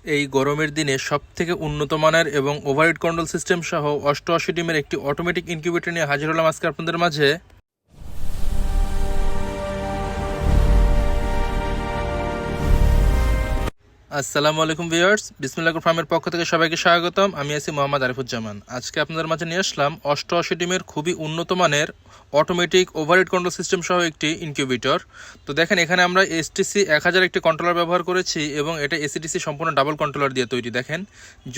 এই গরমের দিনে সবথেকে উন্নত মানের এবং ওভারহেড কন্ট্রোল সিস্টেম সহ 88 ডিমের একটি অটোমেটিক ইনকিউবেটর নিয়ে হাজির হলাম আজকে আপনাদের মাঝে। আসসালামু আলাইকুম ভিউয়ার্স, বিসমিল্লাহ ফার্মের পক্ষ থেকে সবাইকে স্বাগতম। আমি আছি মোহাম্মদ আরিফুজ্জামান। আজকে আপনাদের মাঝে নিয়ে আসলাম 88 ডিমের খুবই উন্নত মানের অটোমেটিক ওভারহেড কন্ট্রোল সিস্টেম সহ একটি ইনকিউবেটর। তো দেখেন, এখানে আমরা এসটিসি 1000 একটি কন্ট্রোলার ব্যবহার করেছি এবং এটা এসিডিসি সম্পূর্ণ ডাবল কন্ট্রোলার দিয়ে তৈরি। দেখেন,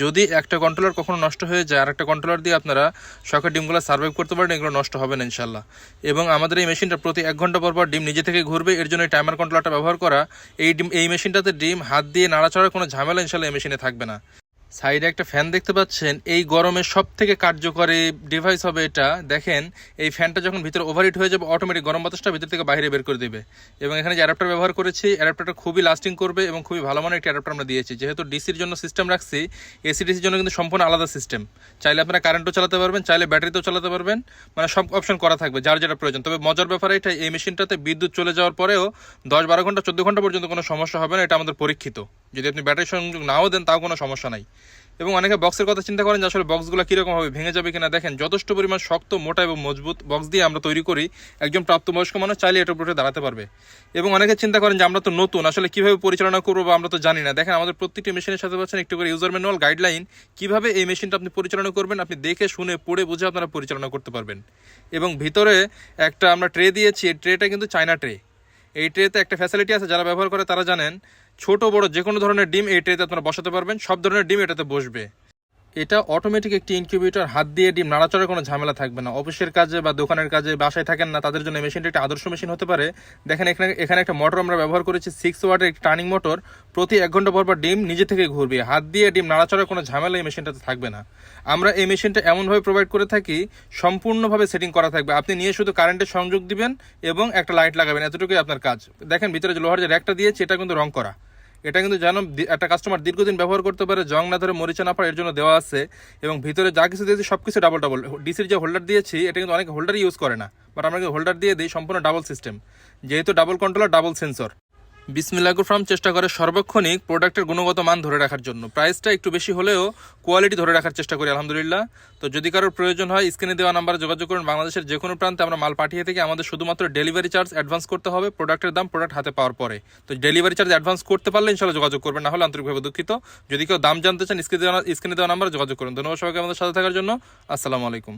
যদি একটা কন্ট্রোলার কখনো নষ্ট হয়ে যায় আর একটা কন্ট্রোলার দিয়ে আপনারা শখের ডিমগুলো সার্ভাইভ করতে পারেন, এগুলো নষ্ট হবে না ইনশাল্লাহ। এবং আমাদের এই মেশিনটা প্রতি 1 ঘন্টা পর পর ডিম নিজে থেকে ঘুরবে, এর জন্য টাইমার কন্ট্রোলারটা ব্যবহার করা। এই মেশিনটাতে ডিম হাত দিয়ে নাড়াচাড়ার কোনো ঝামেলা ইনশাল্লাহ এই মেশিনে থাকবে না। সাইডে একটা ফ্যান দেখতে পাচ্ছেন, এই গরমে সব থেকে কার্যকরী ডিভাইস হবে এটা। দেখেন, এই ফ্যানটা যখন ভিতরে ওভারহিট হয়ে যাবে, অটোমেটিক গরম বাতাসটা ভিতর থেকে বাইরে বের করে দেবে। এবং এখানে যে অ্যাডাপ্টার ব্যবহার করেছি, অ্যাডাপ্টারটা খুবই লাস্টিং করবে এবং খুবই ভালো মানের একটি অ্যাডাপ্টার আমরা দিয়েছি। যেহেতু ডিসির জন্য সিস্টেম রাখছি, এসিডিসির জন্য কিন্তু সম্পূর্ণ আলাদা সিস্টেম। চাইলে আপনারা কারেন্টও চালাতে পারবেন, চাইলে ব্যাটারিতেও চালাতে পারবেন, মানে সব অপশন করা থাকবে যার যেটা প্রয়োজন। তবে মজার ব্যাপার এটা, এই মেশিনটাতে বিদ্যুৎ চলে যাওয়ার পরেও 10-12 ঘন্টা 14 ঘন্টা পর্যন্ত কোনো সমস্যা হবে না। এটা আমাদের পরীক্ষিত। যদি আপনি ব্যাটারি সংযোগ নাও দেন তাও কোনো সমস্যা নাই। এবং অনেকে বক্সের কথা চিন্তা করেন যে আসলে বক্সগুলো কীরকম হবে, ভেঙে যাবে কিনা। দেখেন, যথেষ্ট পরিমাণ শক্ত, মোটা এবং মজবুত বক্স দিয়ে আমরা তৈরি করি। একজন প্রাপ্তবয়স্ক মানুষ চাইলে এটার উপরে দাঁড়াতে পারবে। এবং অনেকে চিন্তা করেন যে আমরা তো নতুন, আসলে কীভাবে পরিচালনা করবো বা আমরা তো জানি না। দেখেন, আমাদের প্রত্যেকটি মেশিনের সাথে পাচ্ছেন একটু করে ইউজার ম্যানুয়াল গাইডলাইন, কীভাবে এই মেশিনটা আপনি পরিচালনা করবেন। আপনি দেখে শুনে পড়ে বুঝে আপনারা পরিচালনা করতে পারবেন। এবং ভিতরে একটা আমরা ট্রে দিয়েছি, এই ট্রেটা কিন্তু চায়না ট্রে। এই ট্রেতে একটা ফ্যাসিলিটি আছে, যারা ব্যবহার করে তারা জানেন, ছোট বড় যে কোনো ধরনের ডিম এই ট্রেতে আপনারা বসাতে পারবেন, সব ধরনের ডিম এটাতে বসবে। এটা অটোমেটিক একটি ইনকিউবেটর, হাত দিয়ে ডিম নাড়াচড়ার কোনো ঝামেলা থাকবে না। অফিসের কাজে বা দোকানের কাজে, বাসায় থাকেন না, তাদের জন্য মেশিনটা একটা আদর্শ মেশিন হতে পারে। দেখেন, এখানে একটা মোটর আমরা ব্যবহার করেছি, 6 ওয়াটের একটি টার্নিং মোটর। প্রতি 1 ঘন্টা পর পর ডিম নিজে থেকে ঘুরবে, হাত দিয়ে ডিম নাড়াচড়ার কোনো ঝামেলা এই মেশিনটাতে থাকবে না। আমরা এই মেশিনটা এমনভাবে প্রোভাইড করে থাকি, সম্পূর্ণভাবে সেটিং করা থাকবে। আপনি নিয়ে শুধু কারেন্টের সংযোগ দিবেন এবং একটা লাইট লাগাবেন, এতটুকুই আপনার কাজ। দেখেন, ভিতরে যে লোহার যে র্যাকটা দিয়েছে, এটা কিন্তু রং করা। এটা কিন্তু যেন একটা কাস্টমার দীর্ঘদিন ব্যবহার করতে পারে, জং না ধরে, মরিচা না পারে, এর জন্য দেওয়া আছে। এবং ভিতরে যা কিছু দিয়েছি সব কিছু ডাবল। ডিসির যে হোল্ডার দিয়েছি, এটা কিন্তু অনেক হোল্ডারই ইউজ করে না, বাট আমরা কিন্তু হোল্ডার দিয়ে দিই সম্পূর্ণ ডাবল সিস্টেম। যেহেতু ডাবল কন্ট্রোলার, ডাবল সেন্সর। বিসমিল্লাহ ফার্ম চেষ্টা করে সর্বক্ষণিক প্রোডাক্টের গুণগত মান ধরে রাখার জন্য। প্রাইসটা একটু বেশি হলেও কোয়ালিটি ধরে রাখার চেষ্টা করি আলহামদুলিল্লাহ। তো যদি কারোর প্রয়োজন হয়, স্ক্রিনে দেওয়া নাম্বারে যোগাযোগ করুন। বাংলাদেশের যে কোনো প্রান্তে আমরা মাল পাঠিয়ে থেকে আমাদের শুধুমাত্র ডেলিভারি চার্জ অ্যাডভান্স করতে হবে, প্রোডাক্টের দাম প্রোডাক্ট হাতে পাওয়ার পরে। তো ডেলিভারি চার্জ অ্যাডভান্স করতে পারলে ইনশাল্লাহ যোগাযোগ করবেন, না হলে আন্তরিকভাবে দুঃখিত। যদি কেউ দাম জানতে চান, স্ক্রিনে দেওয়া নাম্বারে যোগাযোগ করুন। ধন্যবাদ সবাইকে আমাদের সাথে থাকার জন্য। আসসালামু আলাইকুম।